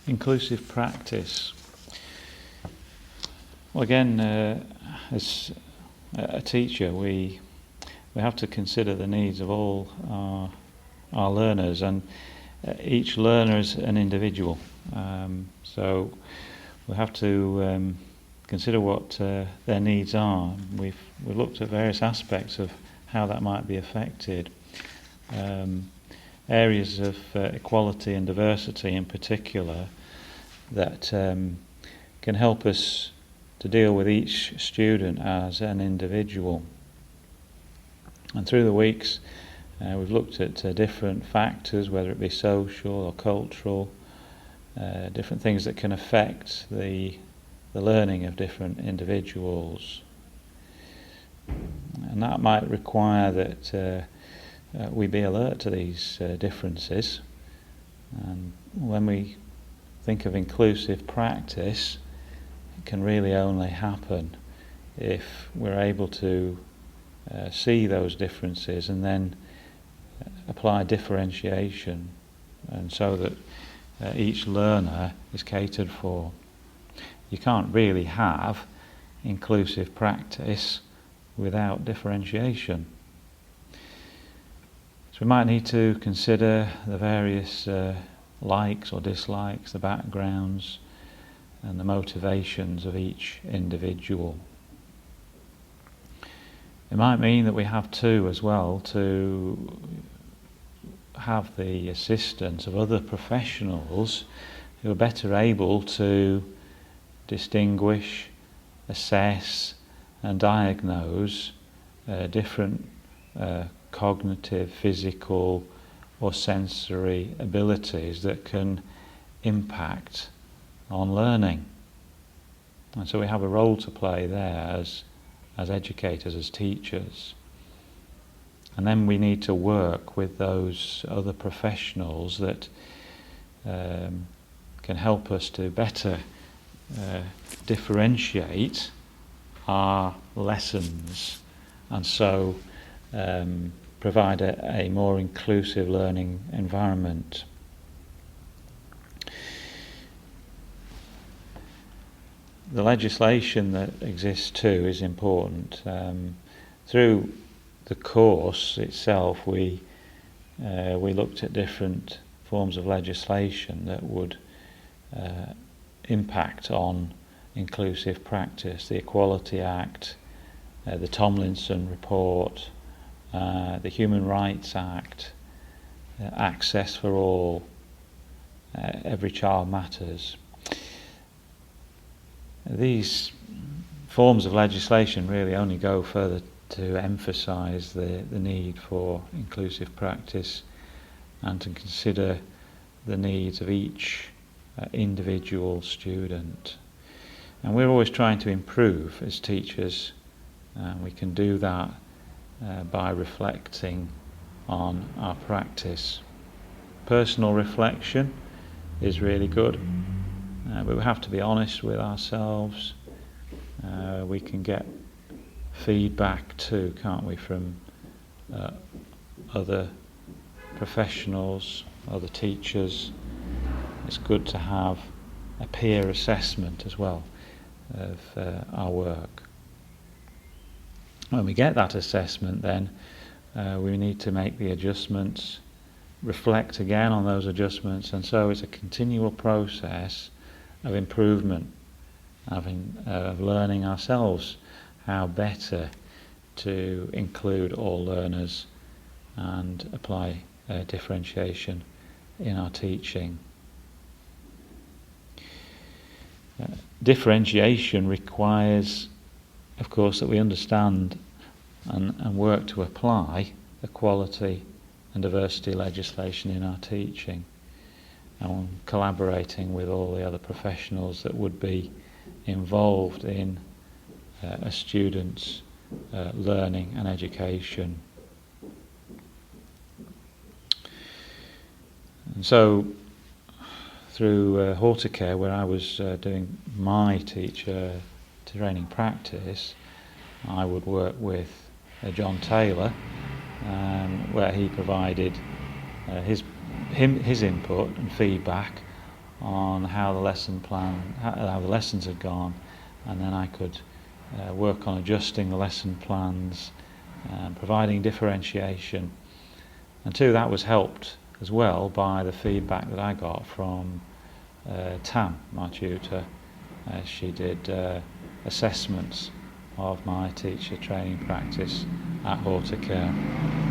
Inclusive practice. Well, again, as a teacher, we have to consider the needs of all our learners, and each learner is an individual. So we have to consider what their needs are. We've looked at various aspects of how that might be affected. Areas of equality and diversity in particular that can help us to deal with each student as an individual. And through the weeks we've looked at different factors, whether it be social or cultural, different things that can affect the learning of different individuals. And that might require that we be alert to these differences. And when we think of inclusive practice, it can really only happen if we're able to see those differences and then apply differentiation, and so that each learner is catered for. You can't really have inclusive practice without differentiation. So we might need to consider the various likes or dislikes, the backgrounds and the motivations of each individual. It might mean that we have to, as well, to have the assistance of other professionals who are better able to distinguish, assess and diagnose different cognitive, physical or sensory abilities that can impact on learning. And so we have a role to play there as educators, as teachers. And then we need to work with those other professionals that can help us to better differentiate our lessons, and so provide a more inclusive learning environment. The legislation that exists too is important. Through the course itself, we looked at different forms of legislation that would impact on inclusive practice: the Equality Act, the Tomlinson Report, the Human Rights Act, Access for All, Every Child Matters. These forms of legislation really only go further to emphasise the need for inclusive practice and to consider the needs of each individual student. And we're always trying to improve as teachers, and we can do that by reflecting on our practice. Personal reflection is really good, but we have to be honest with ourselves. We can get feedback too, can't we, from other professionals, other teachers. It's good to have a peer assessment as well of our work. When we get that assessment, then we need to make the adjustments, reflect again on those adjustments, and so it's a continual process of improvement, of learning ourselves how better to include all learners and apply differentiation in our teaching. Differentiation requires, of course, that we understand and work to apply equality and diversity legislation in our teaching, and collaborating with all the other professionals that would be involved in a student's learning and education. And so through Horticare, where I was doing my teacher training practice, I would work with John Taylor, where he provided his input and feedback on how the lesson plan, how the lessons had gone, and then I could work on adjusting the lesson plans, providing differentiation. And two, that was helped as well by the feedback that I got from Tam, my tutor, as she did assessments of my teacher training practice at Hortacare.